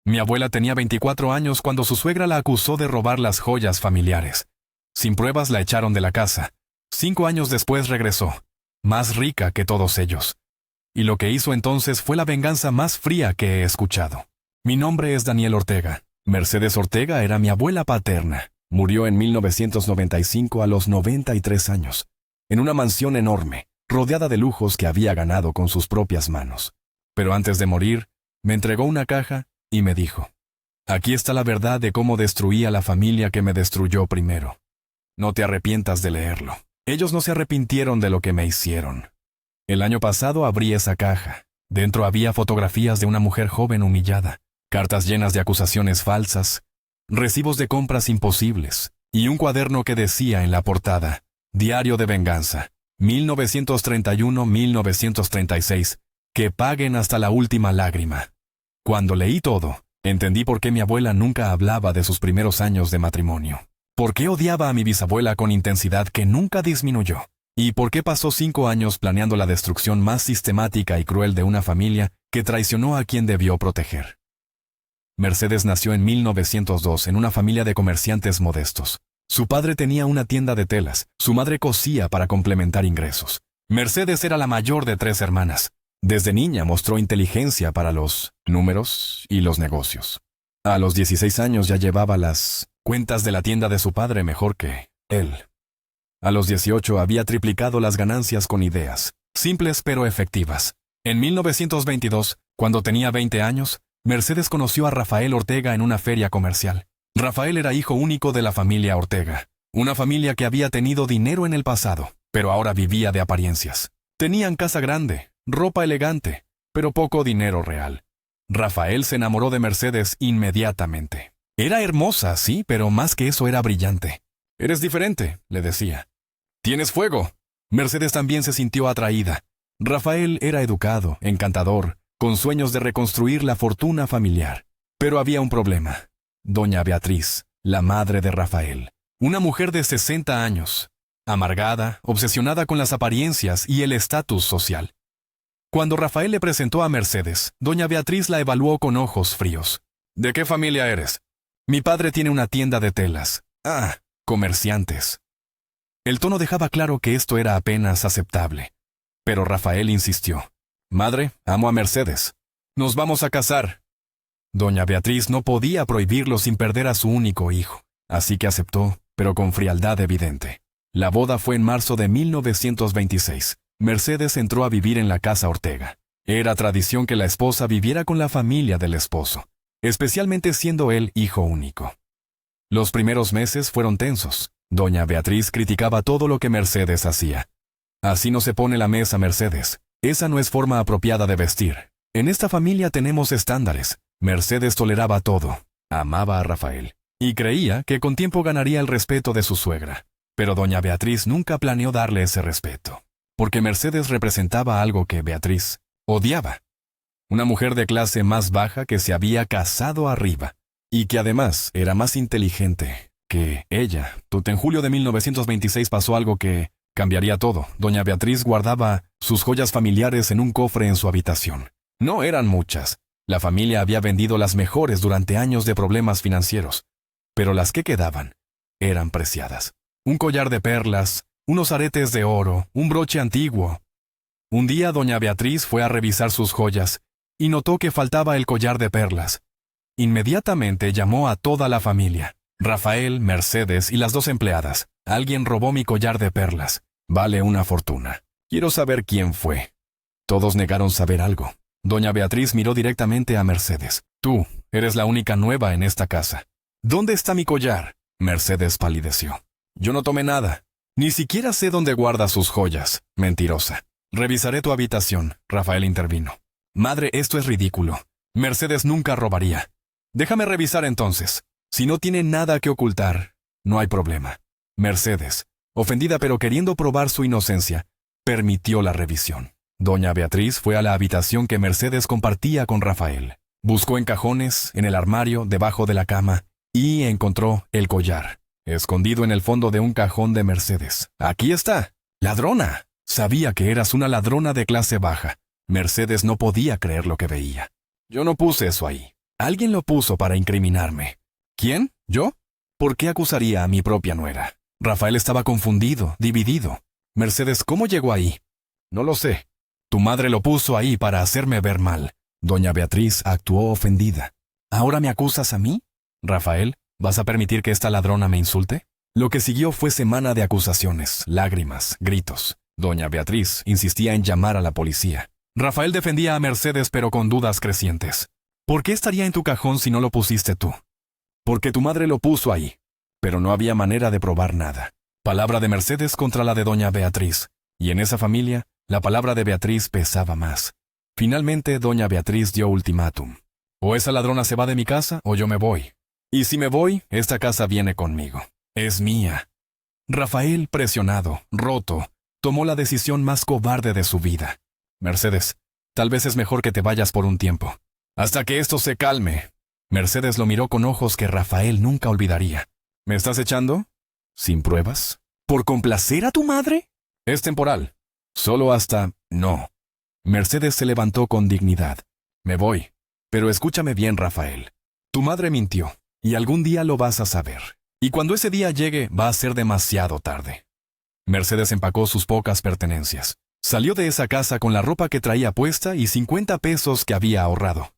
Mi abuela tenía 24 años cuando su suegra la acusó de robar las joyas familiares. Sin pruebas la echaron de la casa. 5 años después regresó, más rica que todos ellos. Y lo que hizo entonces fue la venganza más fría que he escuchado. Mi nombre es Daniel Ortega. Mercedes Ortega era mi abuela paterna. Murió en 1995 a los 93 años, en una mansión enorme, rodeada de lujos que había ganado con sus propias manos. Pero antes de morir, me entregó una caja y me dijo: aquí está la verdad de cómo destruí a la familia que me destruyó primero. No te arrepientas de leerlo. Ellos no se arrepintieron de lo que me hicieron. El año pasado abrí esa caja. Dentro había fotografías de una mujer joven humillada, cartas llenas de acusaciones falsas, recibos de compras imposibles, y un cuaderno que decía en la portada: Diario de venganza, 1931-1936, que paguen hasta la última lágrima. Cuando leí todo, entendí por qué mi abuela nunca hablaba de sus primeros años de matrimonio. ¿Por qué odiaba a mi bisabuela con intensidad que nunca disminuyó? ¿Y por qué pasó 5 años planeando la destrucción más sistemática y cruel de una familia que traicionó a quien debió proteger? Mercedes nació en 1902 en una familia de comerciantes modestos. Su padre tenía una tienda de telas, su madre cosía para complementar ingresos. Mercedes era la mayor de 3 hermanas. Desde niña mostró inteligencia para los números y los negocios. A los 16 años ya llevaba las cuentas de la tienda de su padre mejor que él. A los 18 había triplicado las ganancias con ideas, simples pero efectivas. En 1922, cuando tenía 20 años, Mercedes conoció a Rafael Ortega en una feria comercial. Rafael era hijo único de la familia Ortega, una familia que había tenido dinero en el pasado, pero ahora vivía de apariencias. Tenían casa grande, ropa elegante, pero poco dinero real. Rafael se enamoró de Mercedes inmediatamente. Era hermosa, sí, pero más que eso era brillante. «Eres diferente», le decía. «Tienes fuego». Mercedes también se sintió atraída. Rafael era educado, encantador, con sueños de reconstruir la fortuna familiar. Pero había un problema. Doña Beatriz, la madre de Rafael, una mujer de 60 años, amargada, obsesionada con las apariencias y el estatus social. Cuando Rafael le presentó a Mercedes, doña Beatriz la evaluó con ojos fríos. «¿De qué familia eres?» «Mi padre tiene una tienda de telas». «Ah, comerciantes». El tono dejaba claro que esto era apenas aceptable. Pero Rafael insistió. «Madre, amo a Mercedes. Nos vamos a casar». Doña Beatriz no podía prohibirlo sin perder a su único hijo, así que aceptó, pero con frialdad evidente. La boda fue en marzo de 1926. Mercedes entró a vivir en la casa Ortega. Era tradición que la esposa viviera con la familia del esposo, especialmente siendo él hijo único. Los primeros meses fueron tensos. Doña Beatriz criticaba todo lo que Mercedes hacía. «Así no se pone la mesa, Mercedes. Esa no es forma apropiada de vestir. En esta familia tenemos estándares». Mercedes toleraba todo. Amaba a Rafael. Y creía que con tiempo ganaría el respeto de su suegra. Pero doña Beatriz nunca planeó darle ese respeto. Porque Mercedes representaba algo que Beatriz odiaba. Una mujer de clase más baja que se había casado arriba. Y que además era más inteligente que ella. En julio de 1926 pasó algo que cambiaría todo. Doña Beatriz guardaba sus joyas familiares en un cofre en su habitación. No eran muchas. La familia había vendido las mejores durante años de problemas financieros. Pero las que quedaban eran preciadas. Un collar de perlas, unos aretes de oro, un broche antiguo. Un día doña Beatriz fue a revisar sus joyas y notó que faltaba el collar de perlas. Inmediatamente llamó a toda la familia. Rafael, Mercedes y las 2 empleadas. «Alguien robó mi collar de perlas. Vale una fortuna. Quiero saber quién fue». Todos negaron saber algo. Doña Beatriz miró directamente a Mercedes. «Tú eres la única nueva en esta casa. ¿Dónde está mi collar?» Mercedes palideció. «Yo no tomé nada. Ni siquiera sé dónde guarda sus joyas. Mentirosa». «Revisaré tu habitación», Rafael intervino. «Madre, esto es ridículo. Mercedes nunca robaría. Déjame revisar entonces. Si no tiene nada que ocultar, no hay problema». Mercedes, ofendida pero queriendo probar su inocencia, permitió la revisión. Doña Beatriz fue a la habitación que Mercedes compartía con Rafael. Buscó en cajones, en el armario, debajo de la cama, y encontró el collar, escondido en el fondo de un cajón de Mercedes. «Aquí está. ¡Ladrona!». Sabía que eras una ladrona de clase baja. Mercedes no podía creer lo que veía. «Yo no puse eso ahí». Alguien lo puso para incriminarme. ¿Quién? ¿Yo? ¿Por qué acusaría a mi propia nuera? Rafael estaba confundido, dividido. Mercedes, ¿cómo llegó ahí? No lo sé. Tu madre lo puso ahí para hacerme ver mal. Doña Beatriz actuó ofendida. ¿Ahora me acusas a mí? Rafael, ¿vas a permitir que esta ladrona me insulte? Lo que siguió fue semana de acusaciones, lágrimas, gritos. Doña Beatriz insistía en llamar a la policía. Rafael defendía a Mercedes pero con dudas crecientes. ¿Por qué estaría en tu cajón si no lo pusiste tú? Porque tu madre lo puso ahí. Pero no había manera de probar nada. Palabra de Mercedes contra la de doña Beatriz. Y en esa familia, la palabra de Beatriz pesaba más. Finalmente, doña Beatriz dio ultimátum. O esa ladrona se va de mi casa o yo me voy. Y si me voy, esta casa viene conmigo. Es mía. Rafael, presionado, roto, tomó la decisión más cobarde de su vida. Mercedes, tal vez es mejor que te vayas por un tiempo. Hasta que esto se calme. Mercedes lo miró con ojos que Rafael nunca olvidaría. ¿Me estás echando? ¿Sin pruebas? ¿Por complacer a tu madre? Es temporal. Solo hasta... No. Mercedes se levantó con dignidad. Me voy. Pero escúchame bien, Rafael. Tu madre mintió, y algún día lo vas a saber. Y cuando ese día llegue, va a ser demasiado tarde. Mercedes empacó sus pocas pertenencias. Salió de esa casa con la ropa que traía puesta y 50 pesos que había ahorrado.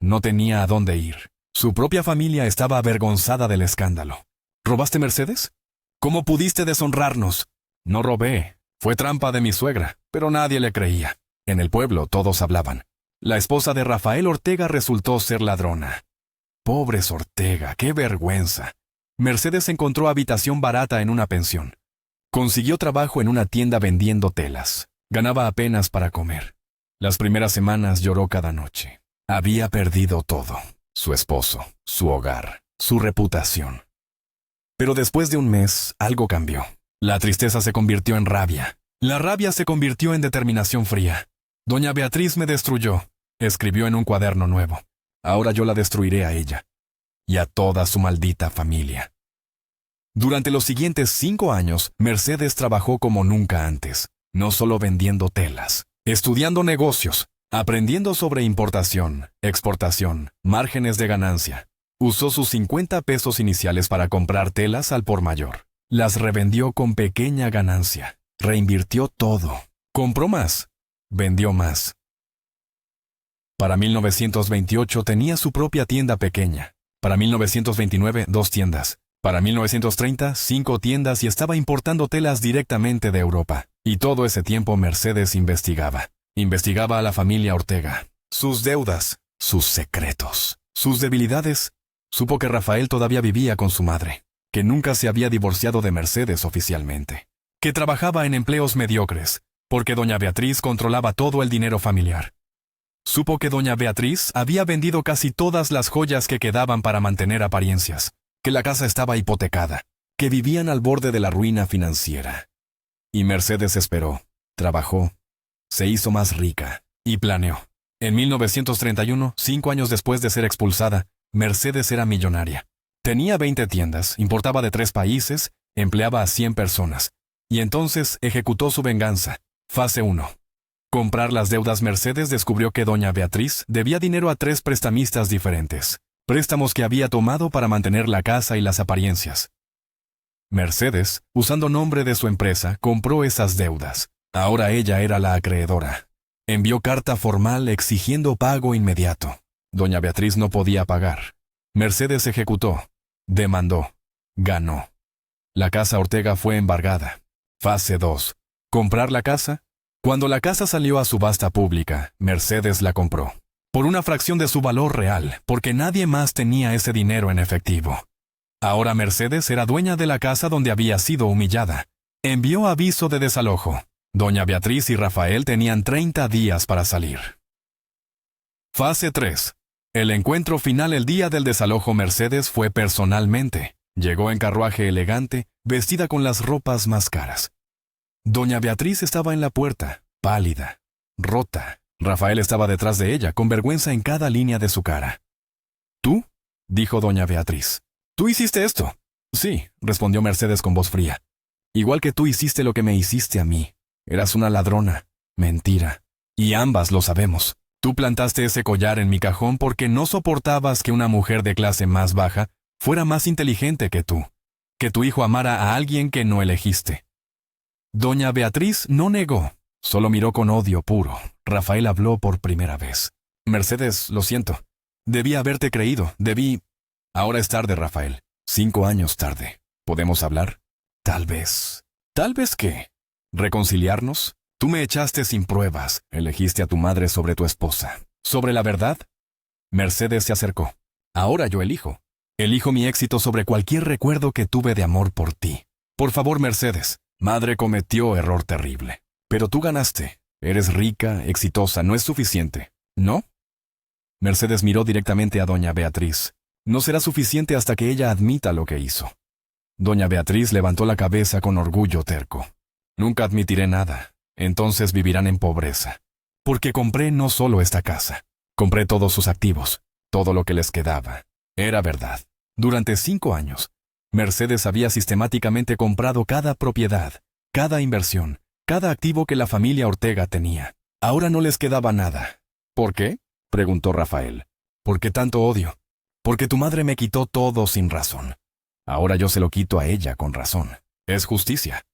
No tenía a dónde ir. Su propia familia estaba avergonzada del escándalo. ¿Robaste Mercedes? ¿Cómo pudiste deshonrarnos? No robé. Fue trampa de mi suegra, pero nadie le creía. En el pueblo todos hablaban. La esposa de Rafael Ortega resultó ser ladrona. Pobres Ortega, qué vergüenza. Mercedes encontró habitación barata en una pensión. Consiguió trabajo en una tienda vendiendo telas. Ganaba apenas para comer. Las primeras semanas lloró cada noche. Había perdido todo. Su esposo, su hogar, su reputación. Pero después de un mes, algo cambió. La tristeza se convirtió en rabia. La rabia se convirtió en determinación fría. Doña Beatriz me destruyó, escribió en un cuaderno nuevo. Ahora yo la destruiré a ella. Y a toda su maldita familia. Durante los siguientes 5 años, Mercedes trabajó como nunca antes. No solo vendiendo telas, estudiando negocios, aprendiendo sobre importación, exportación, márgenes de ganancia. Usó sus 50 pesos iniciales para comprar telas al por mayor. Las revendió con pequeña ganancia. Reinvirtió todo. Compró más. Vendió más. Para 1928 tenía su propia tienda pequeña. Para 1929, 2 tiendas. Para 1930, 5 tiendas y estaba importando telas directamente de Europa. Y todo ese tiempo Mercedes investigaba. Investigaba a la familia Ortega. Sus deudas, sus secretos, sus debilidades. Supo que Rafael todavía vivía con su madre, que nunca se había divorciado de Mercedes oficialmente, que trabajaba en empleos mediocres, porque doña Beatriz controlaba todo el dinero familiar. Supo que doña Beatriz había vendido casi todas las joyas que quedaban para mantener apariencias, que la casa estaba hipotecada, que vivían al borde de la ruina financiera. Y Mercedes esperó, trabajó, se hizo más rica y planeó. En 1931, 5 años después de ser expulsada, Mercedes era millonaria. Tenía 20 tiendas, importaba de 3 países, empleaba a 100 personas. Y entonces ejecutó su venganza. Fase 1. Comprar las deudas. Mercedes descubrió que doña Beatriz debía dinero a 3 prestamistas diferentes. Préstamos que había tomado para mantener la casa y las apariencias. Mercedes, usando nombre de su empresa, compró esas deudas. Ahora ella era la acreedora. Envió carta formal exigiendo pago inmediato. Doña Beatriz no podía pagar. Mercedes ejecutó, demandó, ganó. La casa Ortega fue embargada. Fase 2. ¿Comprar la casa? Cuando la casa salió a subasta pública, Mercedes la compró. Por una fracción de su valor real, porque nadie más tenía ese dinero en efectivo. Ahora Mercedes era dueña de la casa donde había sido humillada. Envió aviso de desalojo. Doña Beatriz y Rafael tenían 30 días para salir. Fase 3. El encuentro final. El día del desalojo Mercedes fue personalmente. Llegó en carruaje elegante, vestida con las ropas más caras. Doña Beatriz estaba en la puerta, pálida, rota. Rafael estaba detrás de ella, con vergüenza en cada línea de su cara. ¿Tú? Dijo doña Beatriz. ¿Tú hiciste esto? Sí, respondió Mercedes con voz fría. Igual que tú hiciste lo que me hiciste a mí. Eras una ladrona. Mentira. Y ambas lo sabemos. Tú plantaste ese collar en mi cajón porque no soportabas que una mujer de clase más baja fuera más inteligente que tú, que tu hijo amara a alguien que no elegiste. Doña Beatriz no negó, solo miró con odio puro. Rafael habló por primera vez. Mercedes, lo siento. Debí haberte creído, debí... Ahora es tarde, Rafael. 5 años tarde. ¿Podemos hablar? Tal vez. ¿Tal vez qué? ¿Reconciliarnos? Tú me echaste sin pruebas. Elegiste a tu madre sobre tu esposa. ¿Sobre la verdad? Mercedes se acercó. Ahora yo elijo. Elijo mi éxito sobre cualquier recuerdo que tuve de amor por ti. Por favor, Mercedes. Madre cometió error terrible. Pero tú ganaste. Eres rica, exitosa, no es suficiente. ¿No? Mercedes miró directamente a doña Beatriz. No será suficiente hasta que ella admita lo que hizo. Doña Beatriz levantó la cabeza con orgullo terco. Nunca admitiré nada. Entonces vivirán en pobreza. Porque compré no solo esta casa. Compré todos sus activos, todo lo que les quedaba. Era verdad. Durante 5 años, Mercedes había sistemáticamente comprado cada propiedad, cada inversión, cada activo que la familia Ortega tenía. Ahora no les quedaba nada. ¿Por qué? Preguntó Rafael. ¿Por qué tanto odio? Porque tu madre me quitó todo sin razón. Ahora yo se lo quito a ella con razón. Es justicia.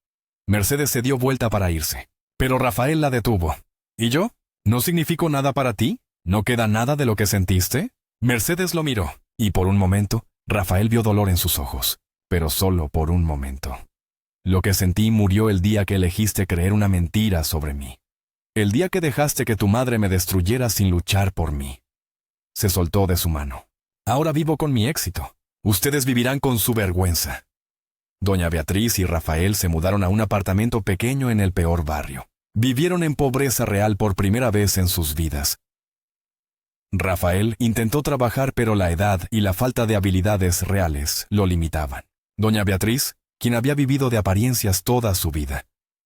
Mercedes se dio vuelta para irse. Pero Rafael la detuvo. ¿Y yo? ¿No significo nada para ti? ¿No queda nada de lo que sentiste? Mercedes lo miró, y por un momento, Rafael vio dolor en sus ojos. Pero solo por un momento. Lo que sentí murió el día que elegiste creer una mentira sobre mí. El día que dejaste que tu madre me destruyera sin luchar por mí. Se soltó de su mano. Ahora vivo con mi éxito. Ustedes vivirán con su vergüenza. Doña Beatriz y Rafael se mudaron a un apartamento pequeño en el peor barrio. Vivieron en pobreza real por primera vez en sus vidas. Rafael intentó trabajar, pero la edad y la falta de habilidades reales lo limitaban. Doña Beatriz, quien había vivido de apariencias toda su vida,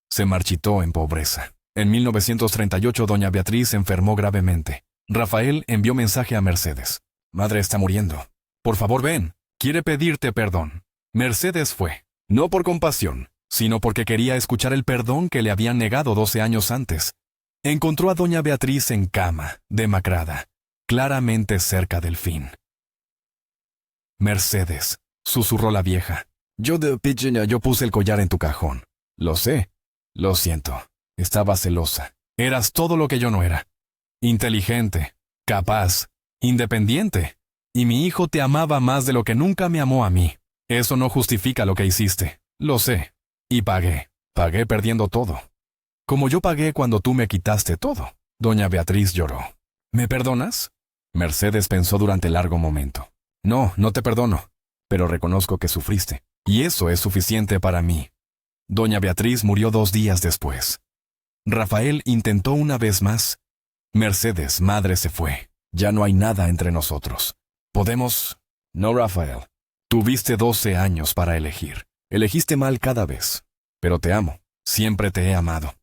se marchitó en pobreza. En 1938, doña Beatriz enfermó gravemente. Rafael envió mensaje a Mercedes. Madre está muriendo. Por favor, ven. Quiere pedirte perdón. Mercedes fue. No por compasión, sino porque quería escuchar el perdón que le habían negado 12 años antes. Encontró a doña Beatriz en cama, demacrada, claramente cerca del fin. Mercedes, susurró la vieja. Yo puse el collar en tu cajón. Lo sé. Lo siento. Estaba celosa. Eras todo lo que yo no era. Inteligente, capaz, independiente. Y mi hijo te amaba más de lo que nunca me amó a mí. Eso no justifica lo que hiciste. Lo sé. Y pagué. Pagué perdiendo todo. Como yo pagué cuando tú me quitaste todo. Doña Beatriz lloró. ¿Me perdonas? Mercedes pensó durante largo momento. No, no te perdono. Pero reconozco que sufriste. Y eso es suficiente para mí. Doña Beatriz murió 2 días después. Rafael intentó una vez más. Mercedes, madre, se fue. Ya no hay nada entre nosotros. ¿Podemos? No, Rafael. Tuviste 12 años para elegir. Elegiste mal cada vez. Pero te amo. Siempre te he amado.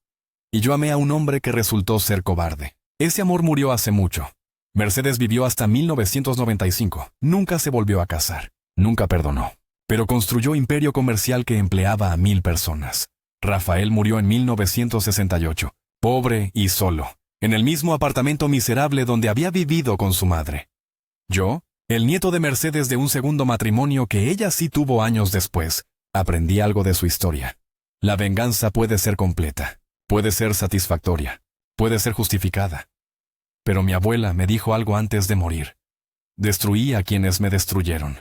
Y yo amé a un hombre que resultó ser cobarde. Ese amor murió hace mucho. Mercedes vivió hasta 1995. Nunca se volvió a casar. Nunca perdonó. Pero construyó imperio comercial que empleaba a 1000 personas. Rafael murió en 1968, pobre y solo, en el mismo apartamento miserable donde había vivido con su madre. Yo, el nieto de Mercedes de un segundo matrimonio que ella sí tuvo años después, aprendí algo de su historia. La venganza puede ser completa, puede ser satisfactoria, puede ser justificada. Pero mi abuela me dijo algo antes de morir. Destruí a quienes me destruyeron.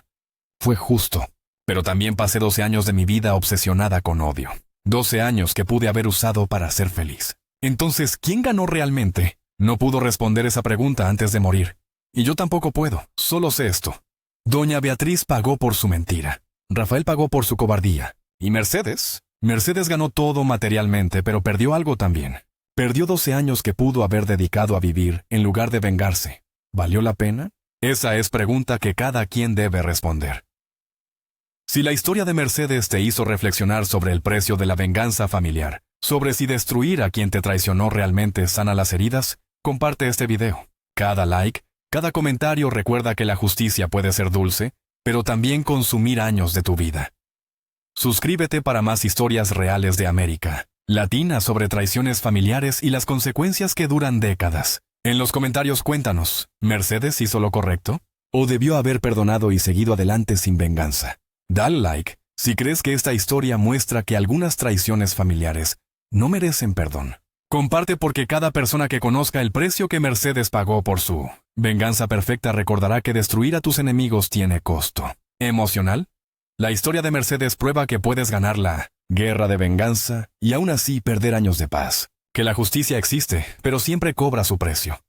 Fue justo, pero también pasé 12 años de mi vida obsesionada con odio. 12 años que pude haber usado para ser feliz. Entonces, ¿quién ganó realmente? No pudo responder esa pregunta antes de morir. Y yo tampoco puedo, solo sé esto. Doña Beatriz pagó por su mentira. Rafael pagó por su cobardía. ¿Y Mercedes? Mercedes ganó todo materialmente, pero perdió algo también. Perdió 12 años que pudo haber dedicado a vivir en lugar de vengarse. ¿Valió la pena? Esa es pregunta que cada quien debe responder. Si la historia de Mercedes te hizo reflexionar sobre el precio de la venganza familiar, sobre si destruir a quien te traicionó realmente sana las heridas, comparte este video. Cada like, cada comentario recuerda que la justicia puede ser dulce, pero también consumir años de tu vida. Suscríbete para más historias reales de América Latina sobre traiciones familiares y las consecuencias que duran décadas. En los comentarios cuéntanos, ¿Mercedes hizo lo correcto? ¿O debió haber perdonado y seguido adelante sin venganza? Dale like si crees que esta historia muestra que algunas traiciones familiares no merecen perdón. Comparte porque cada persona que conozca el precio que Mercedes pagó por su venganza perfecta recordará que destruir a tus enemigos tiene costo. ¿Emocional? La historia de Mercedes prueba que puedes ganar la guerra de venganza y aún así perder años de paz. Que la justicia existe, pero siempre cobra su precio.